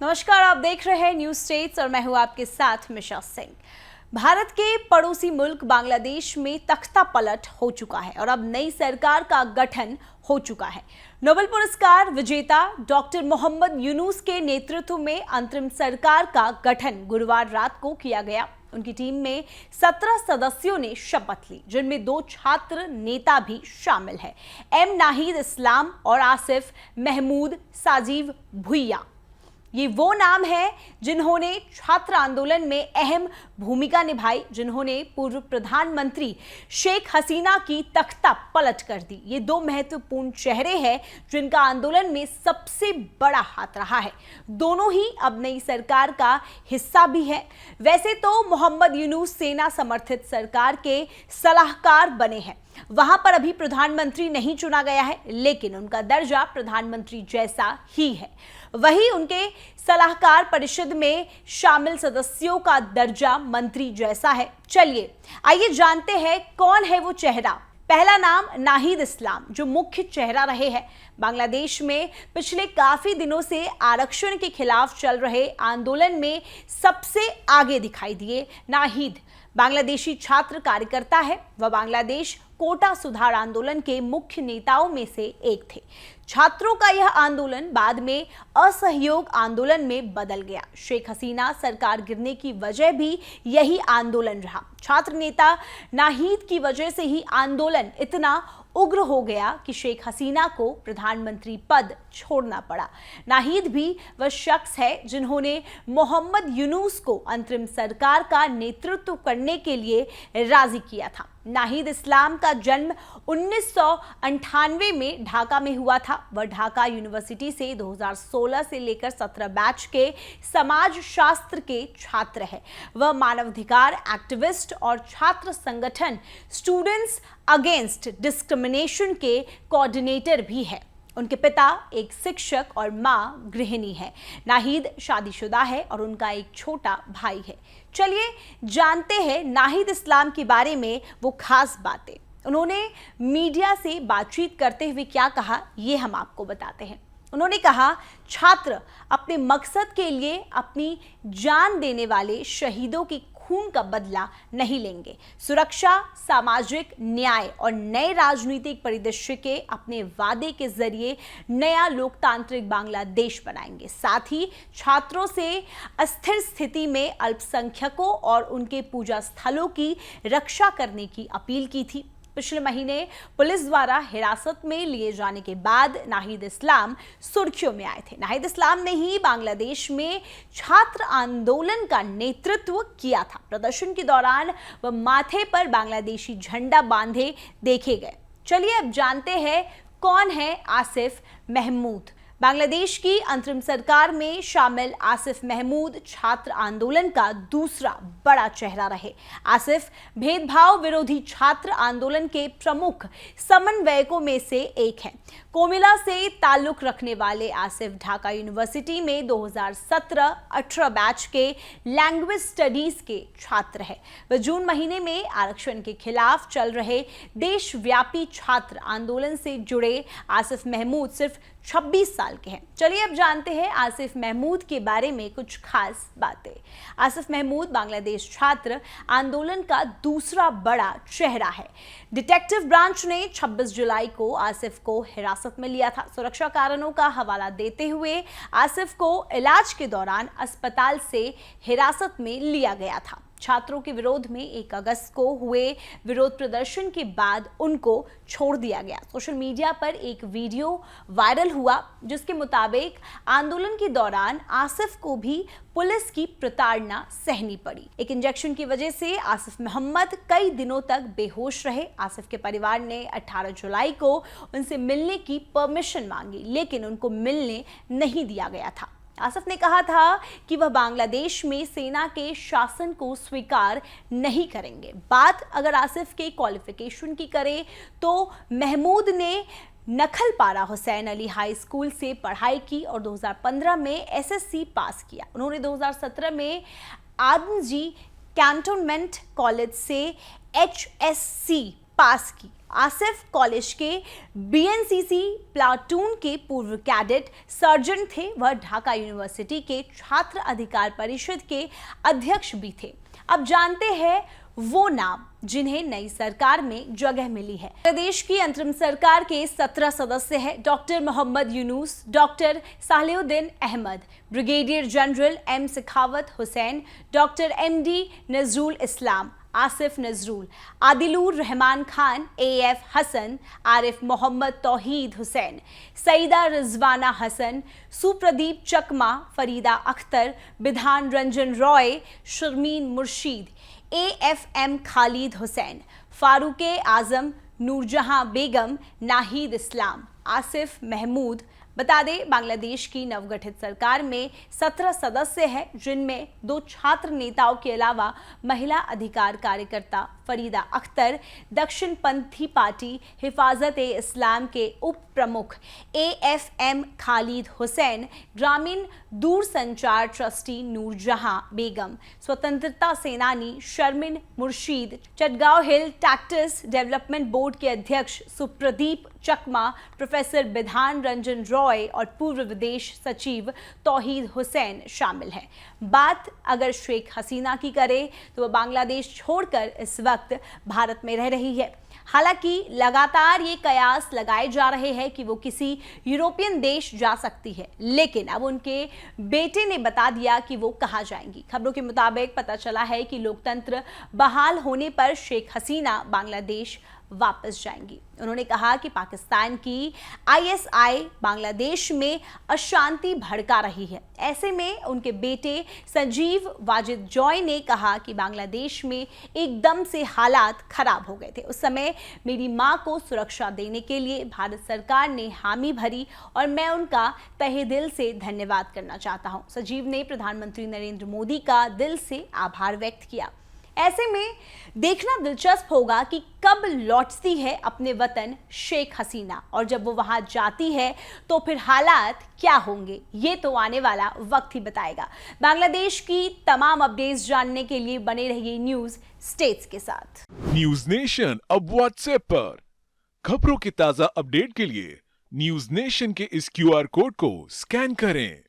नमस्कार, आप देख रहे हैं न्यूज स्टेट्स और मैं हूं आपके साथ मिशा सिंह। भारत के पड़ोसी मुल्क बांग्लादेश में तख्ता पलट हो चुका है और अब नई सरकार का गठन हो चुका है। नोबेल पुरस्कार विजेता डॉक्टर मोहम्मद यूनुस के नेतृत्व में अंतरिम सरकार का गठन गुरुवार रात को किया गया। उनकी टीम में 17 सदस्यों ने शपथ ली, जिनमें 2 छात्र नेता भी शामिल हैं, एम नाहिद इस्लाम और आसिफ महमूद साजिब भुइया। ये वो नाम है जिन्होंने छात्र आंदोलन में अहम भूमिका निभाई, जिन्होंने पूर्व प्रधानमंत्री शेख हसीना की तख्ता पलट कर दी। ये 2 महत्वपूर्ण चेहरे हैं जिनका आंदोलन में सबसे बड़ा हाथ रहा है। दोनों ही अब नई सरकार का हिस्सा भी है। वैसे तो मोहम्मद यूनुस सेना समर्थित सरकार के सलाहकार बने हैं, वहां पर अभी प्रधानमंत्री नहीं चुना गया है, लेकिन उनका दर्जा प्रधानमंत्री जैसा ही है। वहीं उनके सलाहकार परिषद में शामिल सदस्यों का दर्जा मंत्री जैसा है। चलिए आइए जानते हैं कौन है वो चेहरा। पहला नाम नाहिद इस्लाम, जो मुख्य चेहरा रहे हैं। बांग्लादेश में पिछले काफी दिनों से आरक्षण के खिलाफ चल रहे आंदोलन में सबसे आगे दिखाई दिए नाहिद बांग्लादेशी छात्र कार्यकर्ता है। वह बांग्लादेश कोटा सुधार आंदोलन के मुख्य नेताओं में से एक थे। छात्रों का यह आंदोलन बाद में असहयोग आंदोलन में बदल गया। शेख हसीना सरकार गिरने की वजह भी यही आंदोलन रहा। छात्र नेता नाहिद की वजह से ही आंदोलन इतना उग्र हो गया कि शेख हसीना को प्रधानमंत्री पद छोड़ना पड़ा। नाहिद भी वह शख्स है जिन्होंने मोहम्मद यूनुस को अंतरिम सरकार का नेतृत्व करने के लिए राजी किया था। नाहिद इस्लाम का जन्म 1998 में ढाका में हुआ था। वह ढाका यूनिवर्सिटी से 2016 से लेकर 17 बैच के समाज शास्त्र के छात्र है। वह मानवाधिकार एक्टिविस्ट और छात्र संगठन स्टूडेंट्स अगेंस्ट डिस्क्रिमिनेशन के कोऑर्डिनेटर भी है। उनके पिता एक शिक्षक और मां गृहिणी है। नाहिद शादीशुदा है और उनका एक छोटा भाई है। चलिए जानते हैं नाहिद इस्लाम के बारे में वो खास बातें। उन्होंने मीडिया से बातचीत करते हुए क्या कहा, ये हम आपको बताते हैं। उन्होंने कहा, छात्र अपने मकसद के लिए अपनी जान देने वाले शहीदों की खून का बदला नहीं लेंगे। सुरक्षा, सामाजिक न्याय और नए राजनीतिक परिदृश्य के अपने वादे के जरिए नया लोकतांत्रिक बांग्लादेश बनाएंगे। साथ ही छात्रों से अस्थिर स्थिति में अल्पसंख्यकों और उनके पूजा स्थलों की रक्षा करने की अपील की थी। पिछले महीने पुलिस द्वारा हिरासत में लिए जाने के बाद नाहिद इस्लाम सुर्खियों में आए थे। नाहिद इस्लाम ने ही बांग्लादेश में छात्र आंदोलन का नेतृत्व किया था। प्रदर्शन के दौरान वह माथे पर बांग्लादेशी झंडा बांधे देखे गए। चलिए अब जानते हैं कौन है आसिफ महमूद। बांग्लादेश की अंतरिम सरकार में शामिल आसिफ महमूद छात्र आंदोलन का दूसरा बड़ा चेहरा रहे। आसिफ भेदभाव विरोधी छात्र आंदोलन के प्रमुख समन्वयकों में से एक हैं। कोमिला से ताल्लुक रखने वाले आसिफ ढाका यूनिवर्सिटी में 2017-18 बैच के लैंग्वेज स्टडीज के छात्र हैं। वह जून महीने में आरक्षण के खिलाफ चल रहे देशव्यापी छात्र आंदोलन से जुड़े आसिफ महमूद सिर्फ 26 साल के हैं। चलिए अब जानते हैं आसिफ महमूद के बारे में कुछ खास बातें। आसिफ महमूद बांग्लादेश छात्र आंदोलन का दूसरा बड़ा चेहरा है। डिटेक्टिव ब्रांच ने 26 जुलाई को आसिफ को हिरासत में लिया था। सुरक्षा कारणों का हवाला देते हुए आसिफ को इलाज के दौरान अस्पताल से हिरासत में लिया गया था। छात्रों के विरोध में 1 अगस्त को हुए विरोध प्रदर्शन के बाद उनको छोड़ दिया गया। सोशल मीडिया पर एक वीडियो वायरल हुआ जिसके मुताबिक आंदोलन के दौरान आसिफ को भी पुलिस की प्रताड़ना सहनी पड़ी। एक इंजेक्शन की वजह से आसिफ मोहम्मद कई दिनों तक बेहोश रहे। आसिफ के परिवार ने 18 जुलाई को उनसे मिलने की परमिशन मांगी, लेकिन उनको मिलने नहीं दिया गया था। आसिफ ने कहा था कि वह बांग्लादेश में सेना के शासन को स्वीकार नहीं करेंगे। बात अगर आसिफ के क्वालिफिकेशन की करें तो महमूद ने नखलपारा हुसैन अली हाई स्कूल से पढ़ाई की और 2015 में एसएससी पास किया। उन्होंने 2017 में आदमजी कैंटोनमेंट कॉलेज से HSC पास की। आसिफ कॉलेज के बीएनसीसी प्लाटून के पूर्व कैडेट सर्जन थे। वह ढाका यूनिवर्सिटी के छात्र अधिकार परिषद के अध्यक्ष भी थे। अब जानते हैं वो नाम जिन्हें नई सरकार में जगह मिली है। प्रदेश की अंतरिम सरकार के 17 सदस्य हैं। Doctor Mohammad Yunus, doctor Salehuddin Ahmed, brigadier general M Sakhawat Hussain, doctor MD Nazrul Islam, Asif Nazrul, Adilur Rahman Khan, AF Hasan, Arif Mohammad Tauhid Hussain, Saeeda Rizwana Hasan, सुप्रदीप चकमा, फरीदा अख्तर, विधान रंजन रॉय, शर्मीन मुर्शीद, एएफएम खालिद हुसैन, फारूक आजम, नूरजहां बेगम, नाहिद इस्लाम, आसिफ महमूद। बता दें, बांग्लादेश की नवगठित सरकार में 17 सदस्य हैं, जिनमें 2 छात्र नेताओं के अलावा महिला अधिकार कार्यकर्ता फरीदा अख्तर, दक्षिणपंथी पार्टी हिफाजत-ए-इस्लाम के उप प्रमुख एएफएम खालिद हुसैन, ग्रामीण दूरसंचार ट्रस्टी नूरजहां बेगम, स्वतंत्रता सेनानी शर्मिन मुर्शीद, चटगांव हिल टैक्टिस डेवलपमेंट बोर्ड के अध्यक्ष सुप्रदीप चकमा, प्रोफेसर विधान रंजन रॉय और पूर्व विदेश सचिव तौहीद हुसैन शामिल हैं। बात अगर शेख हसीना की करें तो वह बांग्लादेश छोड़कर इस वक्त भारत में रह रही है। हालांकि लगातार ये कयास लगाए जा रहे हैं कि वो किसी यूरोपियन देश जा सकती है, लेकिन अब उनके बेटे ने बता दिया कि वो कहाँ जाएंगी। खबरों के मुताबिक पता चला है कि लोकतंत्र बहाल होने पर शेख हसीना बांग्लादेश वापस जाएंगी। उन्होंने कहा कि पाकिस्तान की आईएसआई बांग्लादेश में अशांति भड़का रही है। ऐसे में उनके बेटे संजीव वाजिद जॉय ने कहा कि बांग्लादेश में एकदम से हालात खराब हो गए थे। उस समय मेरी मां को सुरक्षा देने के लिए भारत सरकार ने हामी भरी और मैं उनका तहे दिल से धन्यवाद करना चाहता हूं। संजीव ने प्रधानमंत्री नरेंद्र मोदी का दिल से आभार व्यक्त किया। ऐसे में देखना दिलचस्प होगा कि कब लौटती है अपने वतन शेख हसीना, और जब वो वहां जाती है तो फिर हालात क्या होंगे, ये तो आने वाला वक्त ही बताएगा। बांग्लादेश की तमाम अपडेट्स जानने के लिए बने रहिए न्यूज स्टेट्स के साथ। न्यूज नेशन अब व्हाट्सएप पर खबरों की ताजा अपडेट के लिए न्यूज नेशन के इस क्यूआर कोड को स्कैन करें।